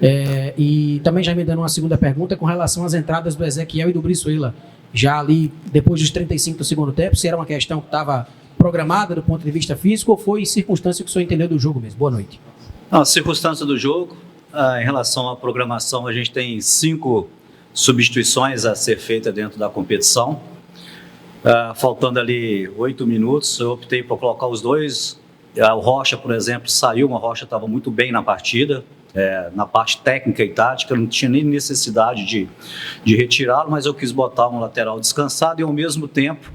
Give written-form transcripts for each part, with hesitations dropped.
E também já me dando uma segunda pergunta com relação às entradas do Ezequiel e do Brizuela. Já ali, depois dos 35 do segundo tempo, se era uma questão que estava programada do ponto de vista físico ou foi circunstância que o senhor entendeu do jogo mesmo? Boa noite. A circunstância do jogo, em relação à programação, a gente tem 5 substituições a ser feita dentro da competição. Faltando ali 8 minutos, eu optei por colocar os dois. O Rocha, por exemplo, saiu, o Rocha estava muito bem na partida, na parte técnica e tática, não tinha nem necessidade de retirá-lo, mas eu quis botar um lateral descansado e ao mesmo tempo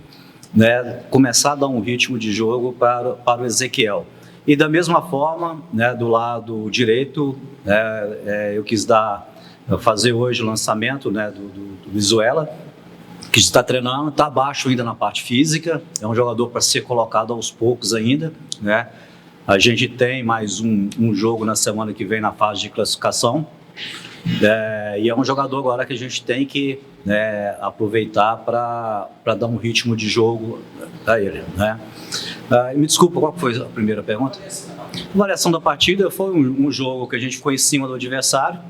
começar a dar um ritmo de jogo para o Ezequiel. E da mesma forma, do lado direito, eu quis fazer hoje o lançamento do Brizuela, que está treinando, está abaixo ainda na parte física, é um jogador para ser colocado aos poucos ainda, A gente tem mais um jogo na semana que vem na fase de classificação, e é um jogador agora que a gente tem que aproveitar para dar um ritmo de jogo a ele, Me desculpa, qual foi a primeira pergunta? A variação da partida foi um jogo que a gente ficou em cima do adversário,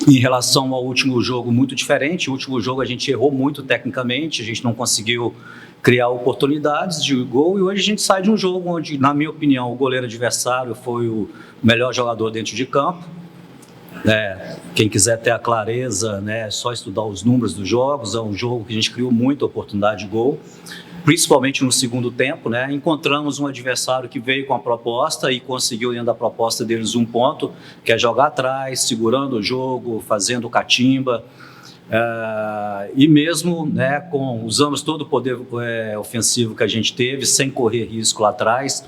em relação ao último jogo, muito diferente. O último jogo a gente errou muito tecnicamente, a gente não conseguiu criar oportunidades de gol, e hoje a gente sai de um jogo onde, na minha opinião, o goleiro adversário foi o melhor jogador dentro de campo. Quem quiser ter a clareza, é só estudar os números dos jogos. É um jogo que a gente criou muita oportunidade de gol, principalmente no segundo tempo, Encontramos um adversário que veio com a proposta e conseguiu, dentro da proposta deles, um ponto, que é jogar atrás, segurando o jogo, fazendo catimba, e mesmo usamos todo o poder ofensivo que a gente teve, sem correr risco lá atrás,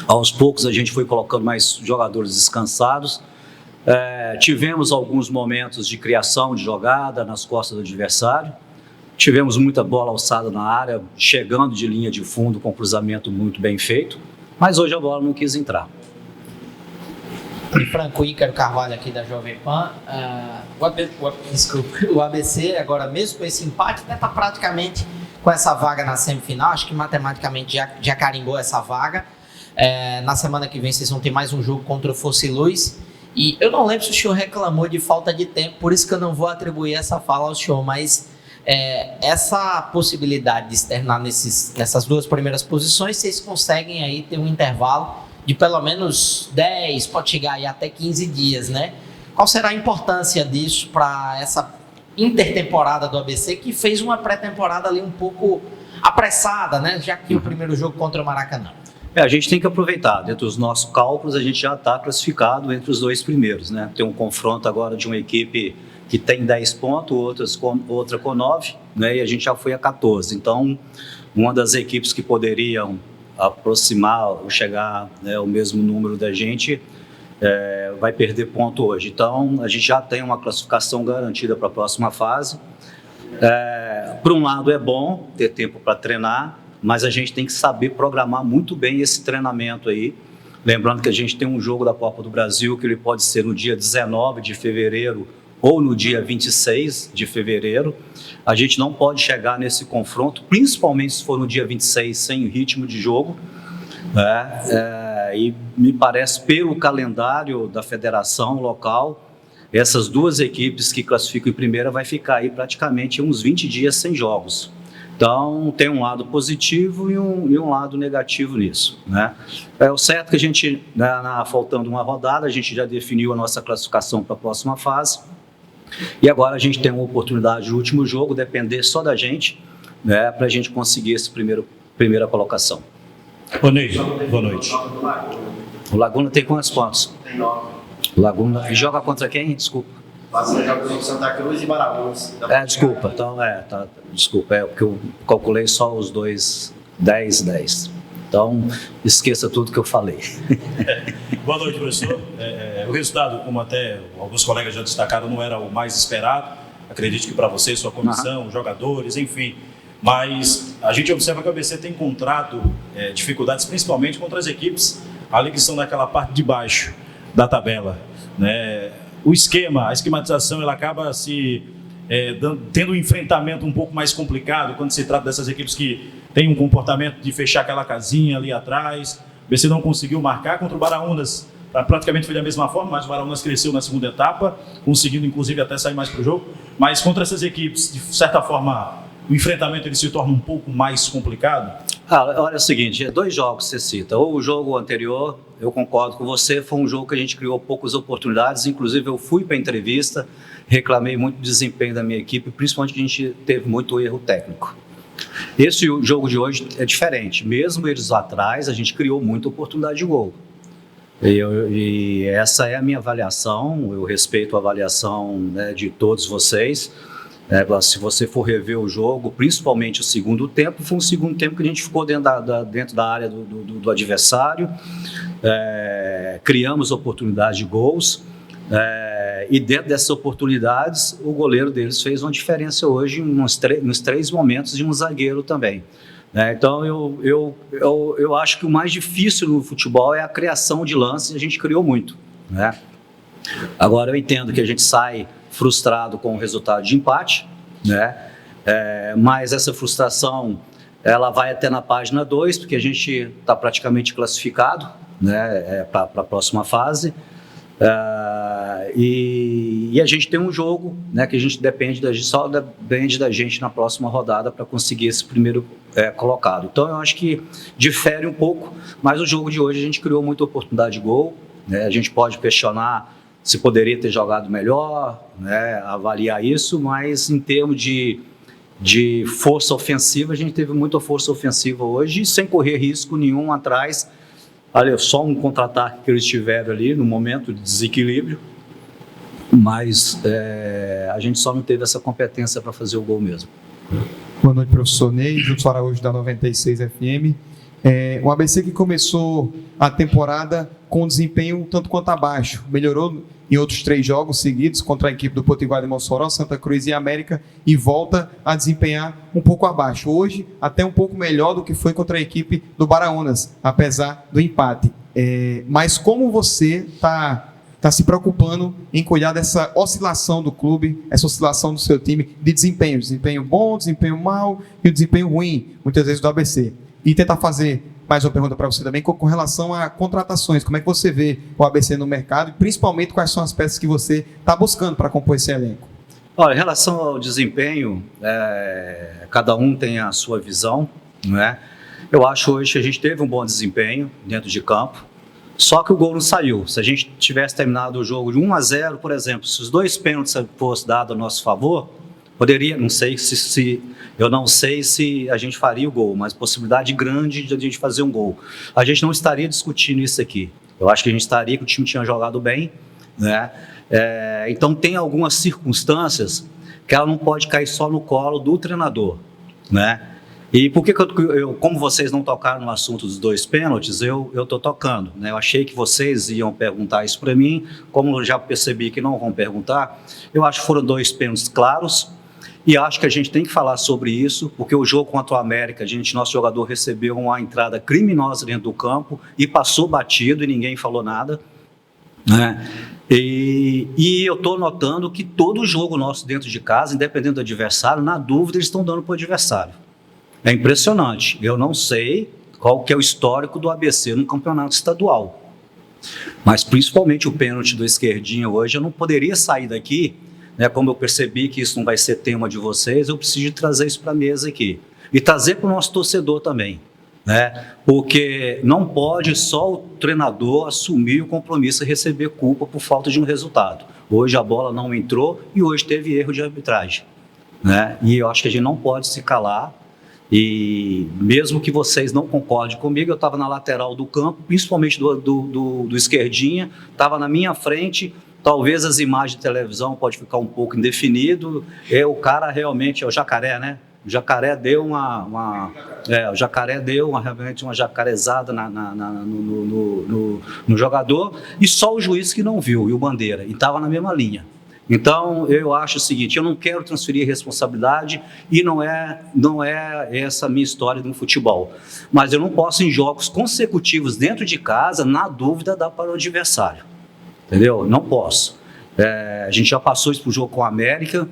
Aos poucos a gente foi colocando mais jogadores descansados. Tivemos alguns momentos de criação de jogada nas costas do adversário. Tivemos muita bola alçada na área, chegando de linha de fundo com cruzamento muito bem feito, mas hoje a bola não quis entrar. Franco Ícaro Carvalho aqui da Jovem Pan. O ABC, agora mesmo com esse empate, está praticamente com essa vaga na semifinal. Acho que matematicamente já carimbou essa vaga. Na semana que vem vocês vão ter mais um jogo contra o Fosse Luz. E eu não lembro se o senhor reclamou de falta de tempo, por isso que eu não vou atribuir essa fala ao senhor, mas essa possibilidade de externar nessas duas primeiras posições, vocês conseguem aí ter um intervalo de pelo menos 10, pode chegar aí até 15 dias, Qual será a importância disso para essa intertemporada do ABC, que fez uma pré-temporada ali um pouco apressada, Já que o primeiro jogo contra o Maracanã? A gente tem que aproveitar. Dentro dos nossos cálculos, a gente já está classificado entre os 2 primeiros, Tem um confronto agora de uma equipe que tem 10 pontos, outra com 9, E a gente já foi a 14. Então, uma das equipes que poderiam aproximar ou chegar ao mesmo número da gente vai perder ponto hoje. Então, a gente já tem uma classificação garantida para a próxima fase. Por um lado, é bom ter tempo para treinar, mas a gente tem que saber programar muito bem esse treinamento aí. Lembrando que a gente tem um jogo da Copa do Brasil que ele pode ser no dia 19 de fevereiro ou no dia 26 de fevereiro. A gente não pode chegar nesse confronto, principalmente se for no dia 26, sem ritmo de jogo. E me parece, pelo calendário da federação local, essas duas equipes que classificam em primeira vai ficar aí praticamente uns 20 dias sem jogos. Então, tem um lado positivo e um lado negativo nisso, O certo é que a gente, faltando uma rodada, a gente já definiu a nossa classificação para a próxima fase. E agora a gente tem uma oportunidade no último jogo, depender só da gente, para a gente conseguir essa primeira colocação. Boa noite. O Laguna tem quantos pontos? Tem 9. Laguna. E joga contra quem? Desculpa. Você joga contra Santa Cruz e Baraúna. Desculpa. Então, desculpa, porque eu calculei só os dois 10. Então, esqueça tudo que eu falei. Boa noite, professor. O resultado, como até alguns colegas já destacaram, não era o mais esperado. Acredito que para você, sua comissão, jogadores, enfim. Mas a gente observa que o ABC tem encontrado dificuldades, principalmente contra as equipes ali que são naquela parte de baixo da tabela, O esquema, a esquematização, ela acaba tendo um enfrentamento um pouco mais complicado quando se trata dessas equipes que têm um comportamento de fechar aquela casinha ali atrás. O ABC não conseguiu marcar contra o Baraunas, praticamente foi da mesma forma, mas o Baraúnas cresceu na segunda etapa, conseguindo inclusive até sair mais para o jogo. Mas contra essas equipes, de certa forma, o enfrentamento ele se torna um pouco mais complicado? Olha o seguinte, 2 jogos que você cita. Ou o jogo anterior, eu concordo com você, foi um jogo que a gente criou poucas oportunidades, inclusive eu fui para a entrevista, reclamei muito do desempenho da minha equipe, principalmente que a gente teve muito erro técnico. Esse jogo de hoje é diferente, mesmo eles lá atrás, a gente criou muita oportunidade de gol. E essa é a minha avaliação, eu respeito a avaliação, né, de todos vocês. Se você for rever o jogo, principalmente o segundo tempo, foi um segundo tempo que a gente ficou dentro da área do adversário, criamos oportunidades de gols, e dentro dessas oportunidades, o goleiro deles fez uma diferença hoje nos 3 momentos de um zagueiro também. Então, eu acho que o mais difícil no futebol é a criação de lances, e a gente criou muito, né? Agora, eu entendo que a gente sai frustrado com o resultado de empate, né? Mas essa frustração ela vai até na página 2, porque a gente está praticamente classificado, né, para a próxima fase, e a gente tem um jogo, né, que a gente só depende da gente na próxima rodada para conseguir esse primeiro colocado. Então eu acho que difere um pouco, mas o jogo de hoje a gente criou muita oportunidade de gol, né? A gente pode questionar se poderia ter jogado melhor, né, avaliar isso, mas em termos de força ofensiva, a gente teve muita força ofensiva hoje, sem correr risco nenhum atrás. Olha, só um contra-ataque que eles tiveram ali no momento de desequilíbrio, mas a gente só não teve essa competência para fazer o gol mesmo. Boa noite, professor Ney, Júlio Araújo da 96 FM. O ABC que começou a temporada com desempenho tanto quanto abaixo, melhorou em outros 3 jogos seguidos contra a equipe do Potiguar de Mossoró, Santa Cruz e América, e volta a desempenhar um pouco abaixo. Hoje, até um pouco melhor do que foi contra a equipe do Baraúnas, apesar do empate. Mas como você está se preocupando em cuidar dessa oscilação do clube, essa oscilação do seu time de desempenho bom, desempenho mau e o desempenho ruim, muitas vezes do ABC? E tentar fazer mais uma pergunta para você também com relação a contratações. Como é que você vê o ABC no mercado e principalmente quais são as peças que você está buscando para compor esse elenco? Olha, em relação ao desempenho, cada um tem a sua visão, né? Eu acho hoje que a gente teve um bom desempenho dentro de campo, só que o gol não saiu. Se a gente tivesse terminado o jogo de 1-0, por exemplo, se os 2 pênaltis fossem dados a nosso favor, poderia, eu não sei se a gente faria o gol, mas possibilidade grande de a gente fazer um gol. A gente não estaria discutindo isso aqui. Eu acho que a gente estaria, que o time tinha jogado bem, né? Então tem algumas circunstâncias que ela não pode cair só no colo do treinador, né? E por que como vocês não tocaram no assunto dos 2 pênaltis, eu estou tocando, né? Eu achei que vocês iam perguntar isso para mim, como eu já percebi que não vão perguntar, eu acho que foram 2 pênaltis claros, e acho que a gente tem que falar sobre isso, porque o jogo contra o América, nosso jogador recebeu uma entrada criminosa dentro do campo e passou batido e ninguém falou nada, né? E eu estou notando que todo jogo nosso dentro de casa, independente do adversário, na dúvida eles estão dando para o adversário. É impressionante. Eu não sei qual que é o histórico do ABC no campeonato estadual, mas principalmente o pênalti do Esquerdinha hoje, eu não poderia sair daqui, né, como eu percebi que isso não vai ser tema de vocês, eu preciso trazer isso para a mesa aqui e trazer para o nosso torcedor também, né? Porque não pode só o treinador assumir o compromisso e receber culpa por falta de um resultado. Hoje a bola não entrou e hoje teve erro de arbitragem, né? E eu acho que a gente não pode se calar. E mesmo que vocês não concordem comigo, eu estava na lateral do campo, principalmente do Esquerdinha, estava na minha frente. Talvez as imagens de televisão pode ficar um pouco indefinido. O cara realmente é o Jacaré, né? O Jacaré deu realmente uma jacarezada no jogador, e só o juiz que não viu, e o Bandeira, e estava na mesma linha. Então, eu acho o seguinte, eu não quero transferir responsabilidade e não é essa a minha história no futebol. Mas eu não posso, em jogos consecutivos dentro de casa, na dúvida, dar para o adversário. Entendeu? Não posso. A gente já passou isso para o jogo com a América,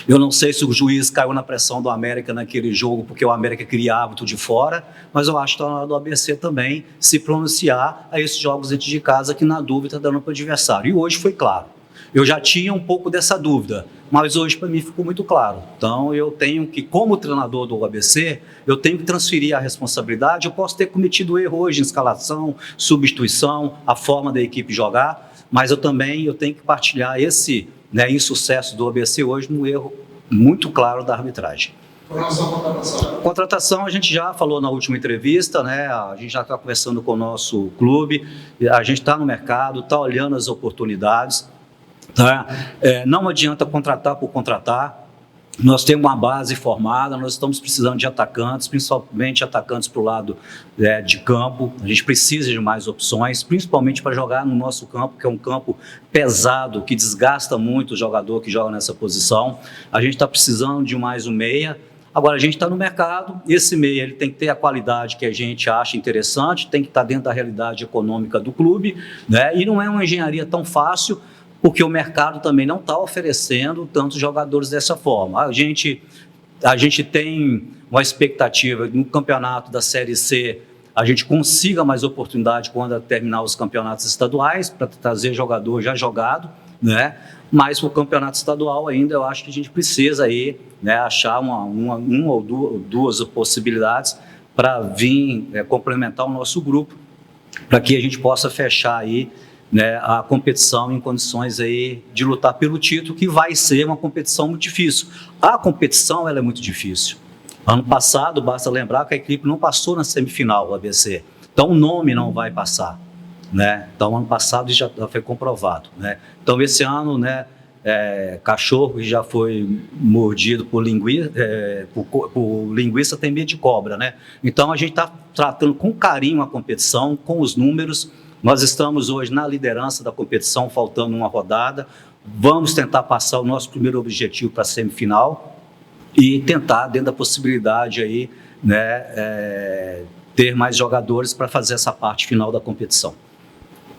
Eu não sei se o juiz caiu na pressão do América naquele jogo, porque o América queria árbitro de fora, mas eu acho que está na hora do ABC também se pronunciar a esses jogos dentro de casa que, na dúvida, está dando para o adversário. E hoje foi claro. Eu já tinha um pouco dessa dúvida, mas hoje para mim ficou muito claro. Então eu tenho que, como treinador do ABC, eu tenho que transferir a responsabilidade. Eu posso ter cometido erro hoje em escalação, substituição, a forma da equipe jogar, mas eu tenho que partilhar esse insucesso do ABC hoje num erro muito claro da arbitragem. Com relação à contratação? Contratação, a gente já falou na última entrevista, né? A gente já está conversando com o nosso clube, a gente está no mercado, está olhando as oportunidades. Tá? Não adianta contratar por contratar. Nós temos uma base formada, nós estamos precisando de atacantes, principalmente atacantes para o lado de campo. A gente precisa de mais opções, principalmente para jogar no nosso campo, que é um campo pesado, que desgasta muito o jogador que joga nessa posição. A gente está precisando de mais um meia. Agora, a gente está no mercado, esse meia ele tem que ter a qualidade que a gente acha interessante, tem que estar dentro da realidade econômica do clube, né? E não é uma engenharia tão fácil, porque o mercado também não está oferecendo tantos jogadores dessa forma. A gente tem uma expectativa no campeonato da Série C, a gente consiga mais oportunidade quando terminar os campeonatos estaduais, para trazer jogador já jogado, né? Mas o campeonato estadual ainda, eu acho que a gente precisa aí, né, achar uma ou duas possibilidades para vir complementar o nosso grupo, para que a gente possa fechar aí, né, a competição em condições aí de lutar pelo título, que vai ser uma competição muito difícil. A competição ela é muito difícil. Ano passado, basta lembrar que a equipe não passou na semifinal, o ABC. Então, o nome não vai passar, né? Então, ano passado já foi comprovado, né? Então, esse ano, né, cachorro que já foi mordido por linguiça tem medo de cobra, né? Então, a gente está tratando com carinho a competição, com os números. Nós estamos hoje na liderança da competição, faltando uma rodada. Vamos tentar passar o nosso primeiro objetivo para a semifinal e tentar, dentro da possibilidade aí, né, ter mais jogadores para fazer essa parte final da competição.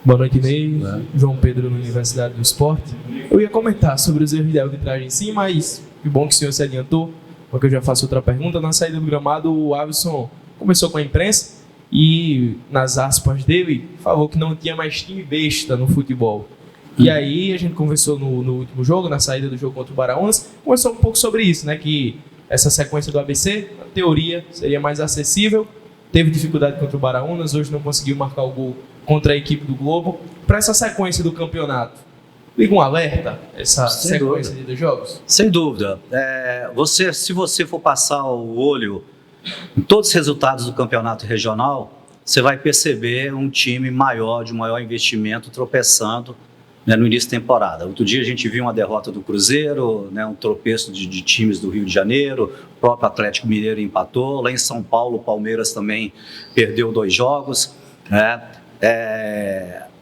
Boa noite, Ney. João Pedro, na Universidade do Esporte. Eu ia comentar sobre os erros de arbitragem em si, mas que bom que o senhor se adiantou, porque eu já faço outra pergunta. Na saída do gramado, o Avison começou com a imprensa e, nas aspas dele, falou que não tinha mais time besta no futebol. E aí a gente conversou no último jogo, na saída do jogo contra o Baraunas, conversou um pouco sobre isso, né? Que essa sequência do ABC, na teoria, seria mais acessível. Teve dificuldade contra o Baraunas, hoje não conseguiu marcar o gol contra a equipe do Globo. Para essa sequência do campeonato, liga um alerta, essa sequência de 2 jogos? Sem dúvida. Se você for passar o olho em todos os resultados do campeonato regional, você vai perceber um time maior, de maior investimento, tropeçando, né, no início da temporada. Outro dia a gente viu uma derrota do Cruzeiro, né, um tropeço de times do Rio de Janeiro, o próprio Atlético Mineiro empatou, lá em São Paulo o Palmeiras também perdeu 2 jogos, né?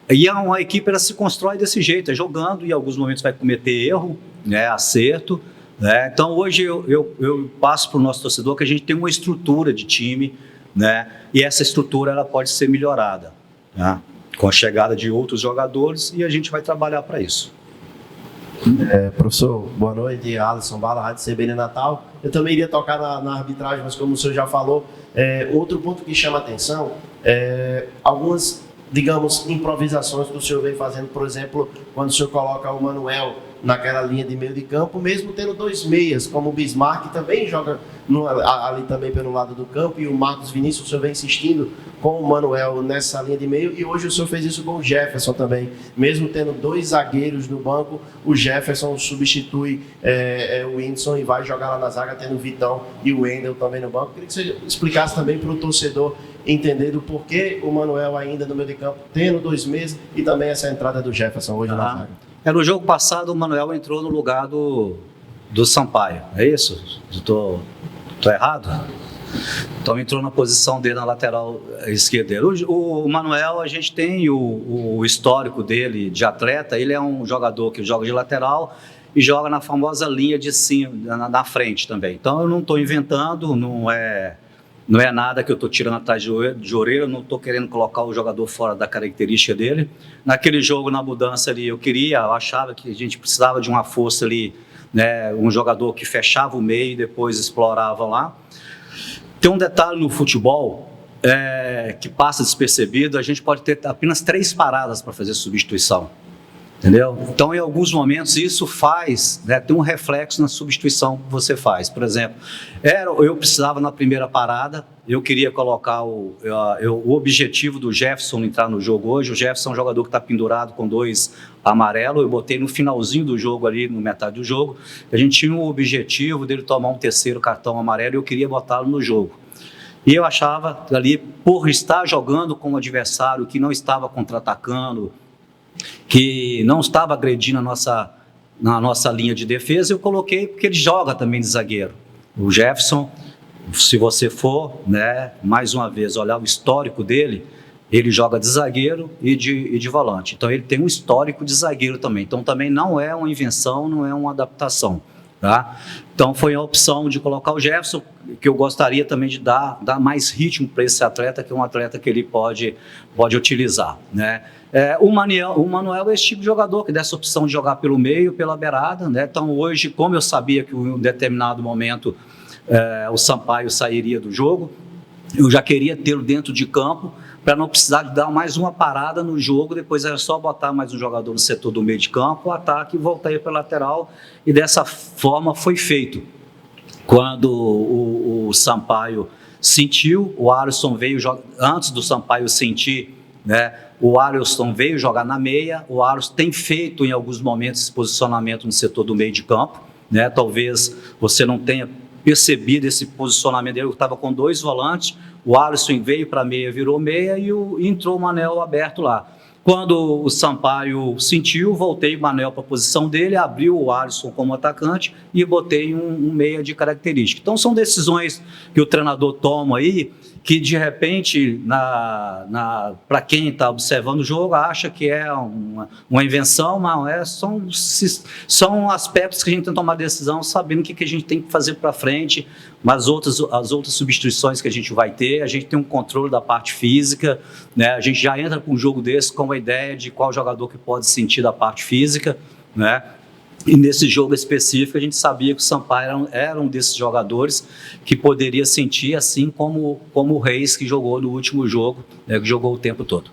E uma equipe ela se constrói desse jeito, jogando, e em alguns momentos vai cometer erro, né, acerto. Então hoje eu passo para o nosso torcedor que a gente tem uma estrutura de time, né? E essa estrutura ela pode ser melhorada, né? Com a chegada de outros jogadores, e a gente vai trabalhar para isso. Professor, boa noite. Alisson Bala, Rádio CBN Natal. Eu também iria tocar na arbitragem, mas como o senhor já falou, outro ponto que chama atenção algumas, digamos, improvisações que o senhor vem fazendo, por exemplo, quando o senhor coloca o Manuel naquela linha de meio de campo, mesmo tendo 2 meias, como o Bismarck, que também joga ali também pelo lado do campo, e o Marcos Vinícius, o senhor vem insistindo com o Manuel nessa linha de meio, e hoje o senhor fez isso com o Jefferson também, mesmo tendo 2 zagueiros no banco, o Jefferson substitui o Whindersson e vai jogar lá na zaga, tendo o Vitão e o Wendel também no banco. Queria que você explicasse também para o torcedor entender do porquê o Manuel ainda no meio de campo, tendo 2 meias, e também essa entrada do Jefferson hoje na zaga. No jogo passado o Manuel entrou no lugar do Sampaio, é isso? Estou errado? Então entrou na posição dele na lateral esquerda. O Manuel, a gente tem o histórico dele de atleta, ele é um jogador que joga de lateral e joga na famosa linha de cima, na frente também. Então eu não estou inventando, não é nada que eu estou tirando atrás de orelha, não estou querendo colocar o jogador fora da característica dele. Naquele jogo, na mudança ali, eu achava que a gente precisava de uma força ali né, um jogador que fechava o meio e depois explorava lá. Tem um detalhe no futebol que passa despercebido: a gente pode ter apenas 3 paradas para fazer substituição. Entendeu? Então, em alguns momentos, isso faz, né, tem um reflexo na substituição que você faz. Por exemplo, eu precisava na primeira parada, eu queria colocar o objetivo do Jefferson entrar no jogo hoje. O Jefferson é um jogador que está pendurado com 2 amarelos. Eu botei no finalzinho do jogo, ali no metade do jogo. A gente tinha o objetivo dele tomar um 3º cartão amarelo e eu queria botá-lo no jogo. E eu achava ali, por estar jogando com um adversário que não estava contra-atacando, que não estava agredindo na nossa linha de defesa, eu coloquei porque ele joga também de zagueiro. O Jefferson, se você for, né, mais uma vez, olhar o histórico dele, ele joga de zagueiro e de volante. Então ele tem um histórico de zagueiro também. Então também não é uma invenção, não é uma adaptação. Tá? Então foi a opção de colocar o Jefferson, que eu gostaria também de dar mais ritmo para esse atleta, que é um atleta que ele pode utilizar, né? O Manuel é esse tipo de jogador que dá essa opção de jogar pelo meio, pela beirada, né? Então hoje, como eu sabia que em um determinado momento o Sampaio sairia do jogo, eu já queria tê-lo dentro de campo para não precisar de dar mais uma parada no jogo. Depois era só botar mais um jogador no setor do meio de campo, o ataque, e voltar aí para a lateral, e dessa forma foi feito. Quando o Sampaio sentiu, o Alisson veio, antes do Sampaio sentir, né, o Alisson veio jogar na meia. O Alisson tem feito em alguns momentos esse posicionamento no setor do meio de campo, né? Talvez você não tenha percebido esse posicionamento dele. Eu estava com 2 volantes, o Alisson veio para a meia, virou meia, e entrou o Manel aberto lá. Quando o Sampaio sentiu, voltei o Manel para a posição dele, abriu o Alisson como atacante e botei um meia de característica. Então são decisões que o treinador toma aí, que de repente, para quem está observando o jogo, acha que é uma invenção, mas são aspectos que a gente tem que tomar decisão, sabendo o que a gente tem que fazer para frente. Mas as outras substituições que a gente vai ter, a gente tem um controle da parte física, né? A gente já entra com um jogo desse com a ideia de qual jogador que pode sentir da parte física, né? E nesse jogo específico a gente sabia que o Sampaio era um desses jogadores que poderia sentir, assim como o Reis, que jogou no último jogo, né, que jogou o tempo todo.